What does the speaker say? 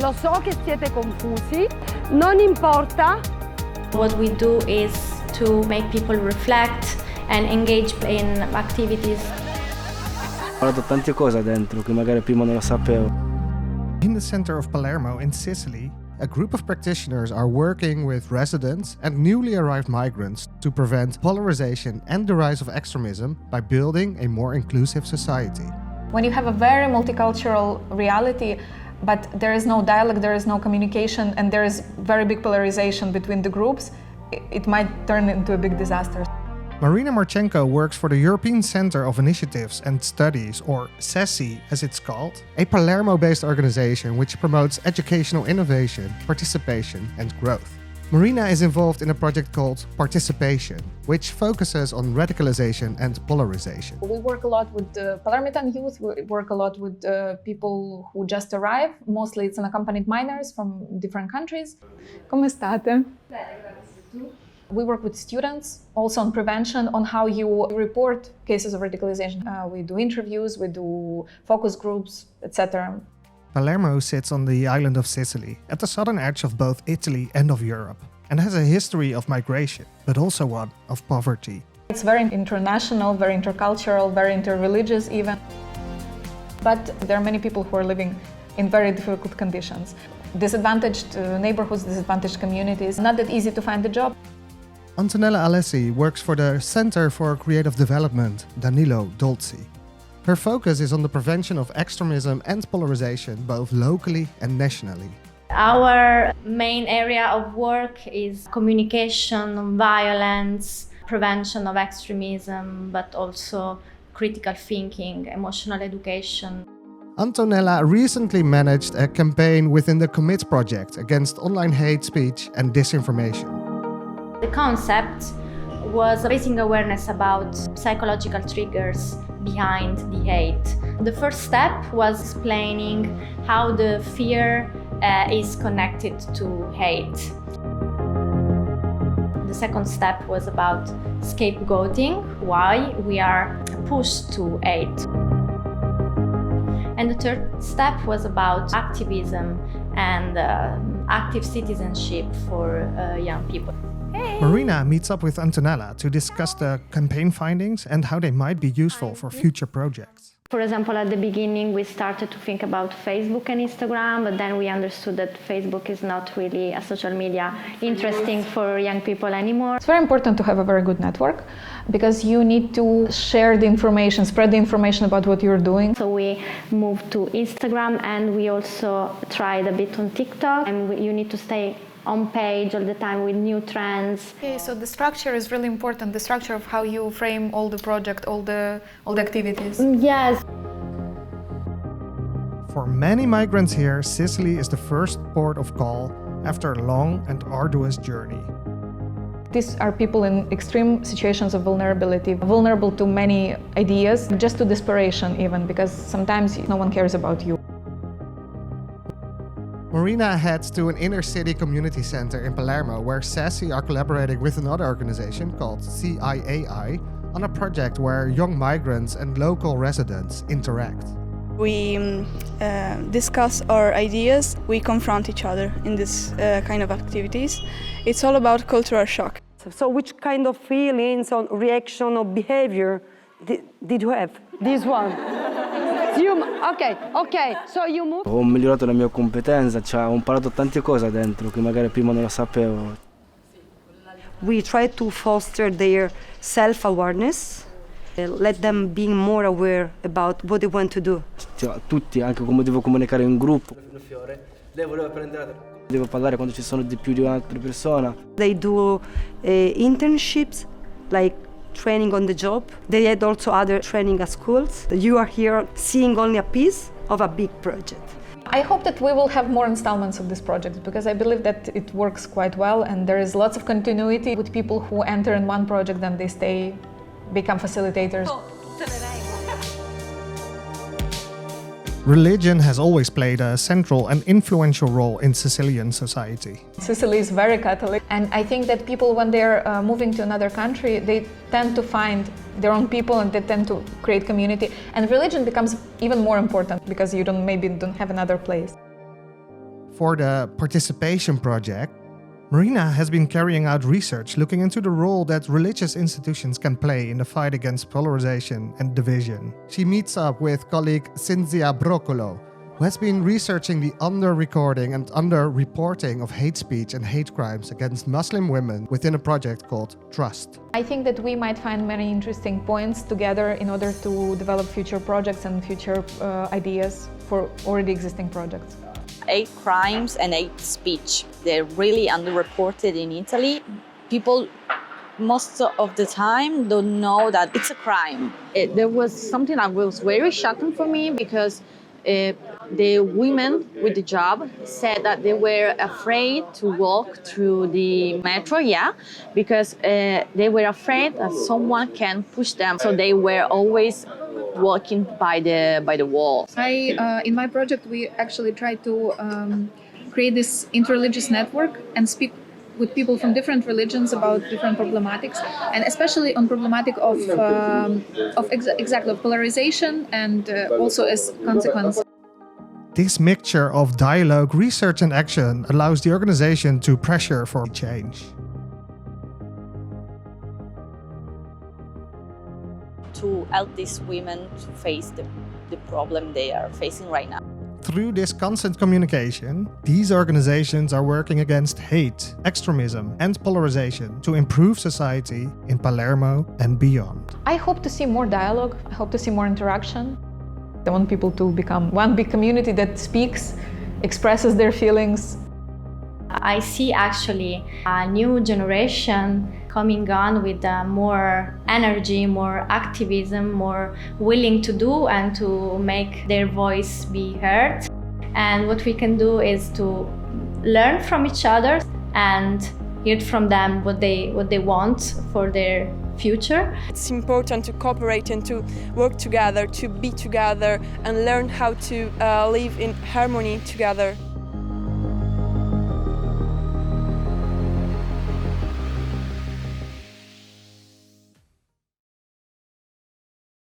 Lo so che siete confusi, non importa. What we do is to make people reflect and engage in activities. Ho imparato tante cose dentro che magari prima non lo sapevo. In the center of Palermo in Sicily, a group of practitioners are working with residents and newly arrived migrants to prevent polarization and the rise of extremism by building a more inclusive society. When you have a very multicultural reality, but there is no dialogue, there is no communication, and there is very big polarization between the groups, it might turn into a big disaster. Marina Marchenko works for the European Centre of Initiatives and Studies, or CESIE as it's called, a Palermo-based organization which promotes educational innovation, participation and growth. Marina is involved in a project called Participation, which focuses on radicalization and polarization. We work a lot with the Palermitan youth, we work a lot with people who just arrive. Mostly it's unaccompanied minors from different countries. Come state? We work with students, also on prevention, on how you report cases of radicalization. We do interviews, we do focus groups, etc. Palermo sits on the island of Sicily, at the southern edge of both Italy and of Europe, and has a history of migration, but also one of poverty. It's very international, very intercultural, very interreligious even. But there are many people who are living in very difficult conditions. Disadvantaged neighborhoods, disadvantaged communities, not that easy to find a job. Antonella Alessi works for the Center for Creative Development, Danilo Dolci. Her focus is on the prevention of extremism and polarization, both locally and nationally. Our main area of work is communication on violence, prevention of extremism, but also critical thinking, emotional education. Antonella recently managed a campaign within the Commit project against online hate speech and disinformation. The concept was raising awareness about psychological triggers behind the hate. The first step was explaining how the fear is connected to hate. The second step was about scapegoating, why we are pushed to hate. And the third step was about activism and active citizenship for young people. Marina meets up with Antonella to discuss the campaign findings and how they might be useful for future projects. For example, at the beginning we started to think about Facebook and Instagram, but then we understood that Facebook is not really a social media interesting for young people anymore. It's very important to have a very good network because you need to share the information, spread the information about what you're doing. So we moved to Instagram and we also tried a bit on TikTok, and you need to stay on page all the time with new trends. Okay, so the structure is really important, the structure of how you frame all the project, all the activities. Yes. For many migrants here, Sicily is the first port of call after a long and arduous journey. These are people in extreme situations of vulnerability, vulnerable to many ideas, just to desperation even, because sometimes no one cares about you. Marina heads to an inner-city community center in Palermo where CESIE are collaborating with another organization called CESIE on a project where young migrants and local residents interact. We discuss our ideas, we confront each other in this kind of activities. It's all about cultural shock. So which kind of feelings or reaction or behavior did you have? This one. Ok, so you move. Ho migliorato la mia competenza, cioè ho imparato tante cose dentro che magari prima non lo sapevo. We try to foster their self-awareness, let them be more aware about what they want to do. Cioè, tutti, anche come devo comunicare in gruppo. Lei voleva devo parlare quando ci sono di più di un'altra persona. They do internships, like training on the job. They had also other training at schools. You are here seeing only a piece of a big project. I hope that we will have more installments of this project because I believe that it works quite well and there is lots of continuity with people who enter in one project and they stay, become facilitators. Religion has always played a central and influential role in Sicilian society. Sicily is very Catholic, and I think that people, when they're moving to another country, they tend to find their own people and they tend to create community. And religion becomes even more important because you maybe don't have another place. For the participation project, Marina has been carrying out research looking into the role that religious institutions can play in the fight against polarization and division. She meets up with colleague Cinzia Broccolo, who has been researching the under-recording and under-reporting of hate speech and hate crimes against Muslim women within a project called Trust. I think that we might find many interesting points together in order to develop future projects and future ideas for already existing projects. Hate crimes and hate speech, they're really underreported in Italy. People most of the time don't know that it's a crime. There was something that was very shocking for me because the women with the job said that they were afraid to walk through the metro, because they were afraid that someone can push them. So they were always walking by the wall. In my project, we actually tried to create this interreligious network and speak with people from different religions about different problematics, and especially on problematic of polarization and also as consequence. This mixture of dialogue, research and action allows the organization to pressure for change. To help these women to face the problem they are facing right now. Through this constant communication, these organizations are working against hate, extremism and polarization to improve society in Palermo and beyond. I hope to see more dialogue, I hope to see more interaction. I want people to become one big community that speaks, expresses their feelings. I see actually a new generation coming on with more energy, more activism, more willing to do and to make their voice be heard. And what we can do is to learn from each other and hear from them what they want for their future. It's important to cooperate and to work together, to be together and learn how to live in harmony together.